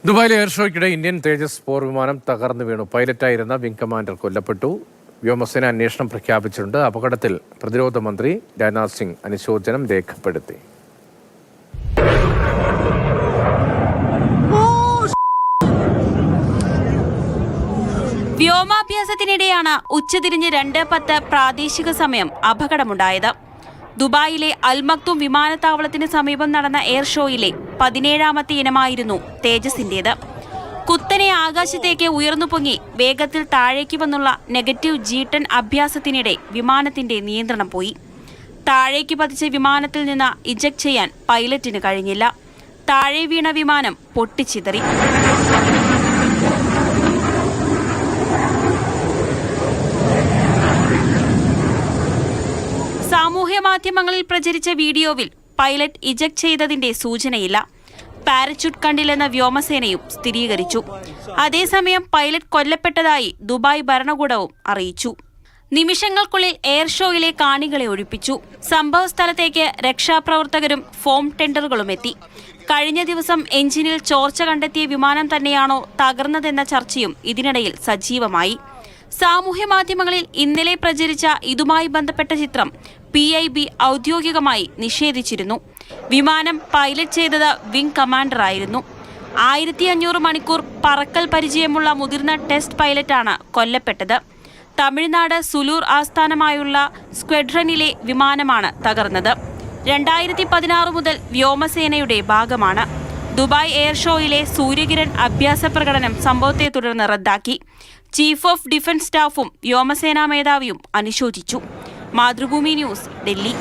ദുബായിലെ air ഷോയ്ക്കിടെ Indian തേജസ് പോർ വിമാനം തകർന്നു വീണു. പൈലറ്റായിരുന്ന വിംഗ് കമാൻഡർ കൊല്ലപ്പെട്ടു. വ്യോമസേന അന്വേഷണം പ്രഖ്യാപിച്ചിട്ടുണ്ട്. അപകടത്തിൽ പ്രതിരോധ മന്ത്രി രാജ്നാഥ് സിംഗ് അനുശോചനം രേഖപ്പെടുത്തി. വ്യോമാഭ്യാസത്തിനിടെയാണ് ഉച്ചതിരിഞ്ഞ് 2:10 പ്രാദേശിക സമയം അപകടമുണ്ടായത്. ദുബായിലെ അൽ മക്തൂം വിമാനത്താവളത്തിന് സമീപം നടന്ന എയർ ഷോയിലെ 17ാമത്തെ ഇനമായിരുന്നു തേജസിന്റേത്. കുത്തനെ ആകാശത്തേക്ക് ഉയർന്നു പൊങ്ങി വേഗത്തിൽ താഴേക്ക് വന്നുള്ള നെഗറ്റീവ് G10 അഭ്യാസത്തിനിടെ വിമാനത്തിന്റെ നിയന്ത്രണം പോയി. താഴേക്ക് പതിച്ച വിമാനത്തിൽ നിന്ന് ഇജക്ട് ചെയ്യാൻ പൈലറ്റിന് കഴിഞ്ഞില്ല. താഴെ വീണ വിമാനം പൊട്ടിച്ചിതറി. സാമൂഹ്യ മാധ്യമങ്ങളിൽ പ്രചരിച്ച വീഡിയോവിൽ പൈലറ്റ് ഇജക്ട് ചെയ്തതിന്റെ സൂചനയില്ല. പാരച്യൂട്ട് കണ്ടില്ലെന്ന വ്യോമസേനയും സ്ഥിരീകരിച്ചു. അതേസമയം പൈലറ്റ് കൊല്ലപ്പെട്ടതായി ദുബായ് ഭരണകൂടവും അറിയിച്ചു. നിമിഷങ്ങൾക്കുള്ളിൽ എയർ ഷോയിലെ കാണികളെ ഒഴിപ്പിച്ചു. സംഭവ സ്ഥലത്തേക്ക് രക്ഷാപ്രവർത്തകരും ഫോം ടെൻഡറുകളും എത്തി. കഴിഞ്ഞ ദിവസം എഞ്ചിനിൽ ചോർച്ച കണ്ടെത്തിയ വിമാനം തന്നെയാണോ തകർന്നതെന്ന ചർച്ചയും ഇതിനിടയിൽ സജീവമായി. സാമൂഹ്യ മാധ്യമങ്ങളിൽ ഇന്നലെ പ്രചരിച്ച ഇതുമായി ബന്ധപ്പെട്ട ചിത്രം PIB ഔദ്യോഗികമായി നിഷേധിച്ചിരുന്നു. വിമാനം പൈലറ്റ് ചെയ്തത് വിംഗ് കമാൻഡറായിരുന്നു. 1500 മണിക്കൂർ പറക്കൽ പരിചയമുള്ള മുതിർന്ന ടെസ്റ്റ് പൈലറ്റാണ് കൊല്ലപ്പെട്ടത്. തമിഴ്നാട് സുലൂർ ആസ്ഥാനമായുള്ള സ്ക്വാഡ്രനിലെ വിമാനമാണ് തകർന്നത്. 2016 മുതൽ വ്യോമസേനയുടെ ഭാഗമാണ്. ദുബായ് എയർ ഷോയിലെ സൂര്യകിരൺ അഭ്യാസ പ്രകടനം സംഭവത്തെ തുടർന്ന് റദ്ദാക്കി. ചീഫ് ഓഫ് ഡിഫൻസ് സ്റ്റാഫും വ്യോമസേനാ മേധാവിയും അനുശോചിച്ചു. മാതൃഭൂമി ന്യൂസ്, ഡൽഹി.